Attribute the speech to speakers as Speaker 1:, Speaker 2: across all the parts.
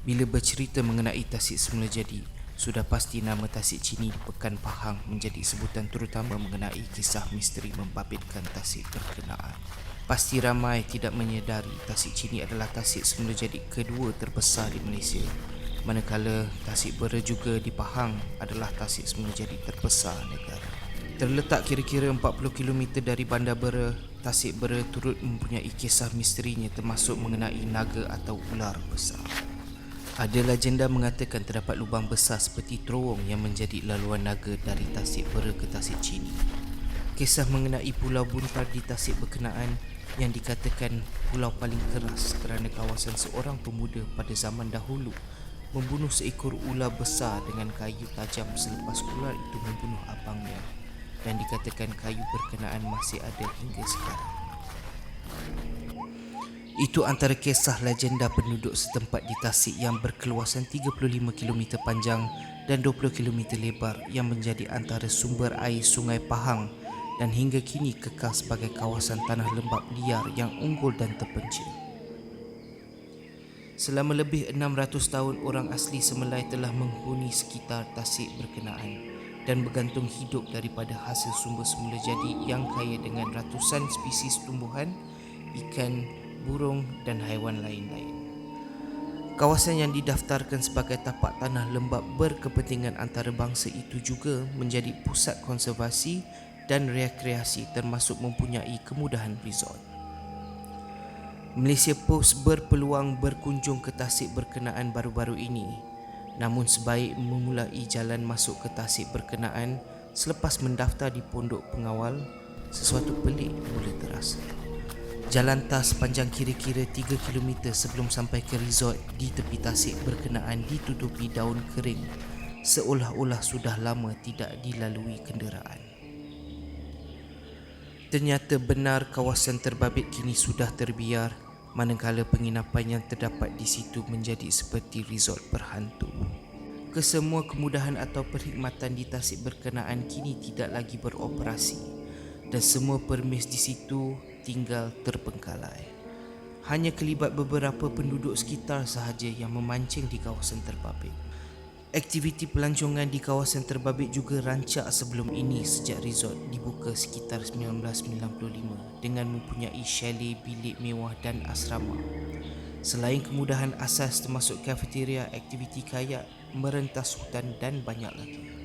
Speaker 1: Bila bercerita mengenai Tasik semula jadi, sudah pasti nama Tasik Chini di Pekan Pahang menjadi sebutan terutama mengenai kisah misteri membabitkan Tasik berkenaan. Pasti ramai tidak menyedari Tasik Chini adalah tasik semula jadi kedua terbesar di Malaysia, manakala Tasik Bera juga di Pahang adalah tasik semula jadi terbesar negara. Terletak kira-kira 40 km dari Bandar Bera, Tasik Bera turut mempunyai kisah misterinya termasuk mengenai naga atau ular besar. Ada legenda mengatakan terdapat lubang besar seperti terowong yang menjadi laluan naga dari Tasik Bera ke Tasik Chini. Kisah mengenai Pulau Buntar di Tasik berkenaan yang dikatakan pulau paling keras kerana kawasan seorang pemuda pada zaman dahulu membunuh seekor ular besar dengan kayu tajam selepas ular itu membunuh abangnya, dan dikatakan kayu berkenaan masih ada hingga sekarang. Itu antara kisah legenda penduduk setempat di Tasik yang berkeluasan 35 km panjang dan 20 km lebar yang menjadi antara sumber air Sungai Pahang dan hingga kini kekal sebagai kawasan tanah lembap liar yang unggul dan terpencil. Selama lebih 600 tahun orang asli Semelai telah menghuni sekitar Tasik berkenaan dan bergantung hidup daripada hasil sumber semula jadi yang kaya dengan ratusan spesies tumbuhan, ikan, burung dan haiwan lain-lain. Kawasan yang didaftarkan sebagai tapak tanah lembap berkepentingan antarabangsa itu juga menjadi pusat konservasi dan rekreasi termasuk mempunyai kemudahan resort. Malaysia Post berpeluang berkunjung ke Tasik berkenaan baru-baru ini, namun sebaik memulai jalan masuk ke Tasik berkenaan selepas mendaftar di pondok pengawal, sesuatu pelik mula terasa. Jalan tas sepanjang kira-kira 3 km sebelum sampai ke resort di tepi Tasik berkenaan ditutupi daun kering, seolah-olah sudah lama tidak dilalui kenderaan. Ternyata benar kawasan terbabit kini sudah terbiar, manakala penginapan yang terdapat di situ menjadi seperti resort berhantu. Kesemua kemudahan atau perkhidmatan di Tasik berkenaan kini tidak lagi beroperasi dan semua permis di situ tinggal terbengkalai. Hanya kelibat beberapa penduduk sekitar sahaja yang memancing di kawasan terbabit. Aktiviti pelancongan di kawasan terbabit juga rancak sebelum ini sejak resort dibuka sekitar 1995 dengan mempunyai chalet, bilik mewah dan asrama. Selain kemudahan asas termasuk kafeteria, aktiviti kayak, merentas hutan dan banyak lagi.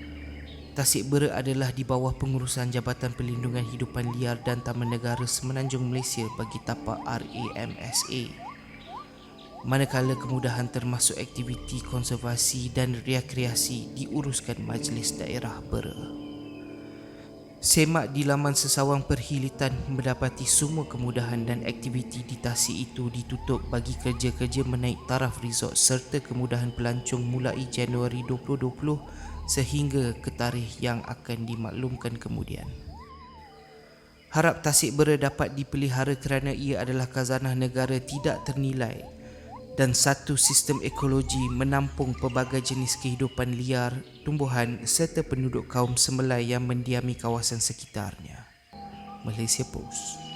Speaker 1: Tasik Bera adalah di bawah pengurusan Jabatan Perlindungan Hidupan Liar dan Taman Negara Semenanjung Malaysia bagi tapak RAMSA. Manakala kemudahan termasuk aktiviti konservasi dan rekreasi diuruskan Majlis Daerah Bera. Semak di laman Sesawang Perhilitan mendapati semua kemudahan dan aktiviti di Tasik itu ditutup bagi kerja-kerja menaik taraf resort serta kemudahan pelancong mulai Januari 2020 sehingga ke tarikh yang akan dimaklumkan kemudian. Harap Tasik Bera dapat dipelihara kerana ia adalah khazanah negara tidak ternilai dan satu sistem ekologi menampung pelbagai jenis kehidupan liar, tumbuhan serta penduduk kaum Semelai yang mendiami kawasan sekitarnya. Malaysia Post.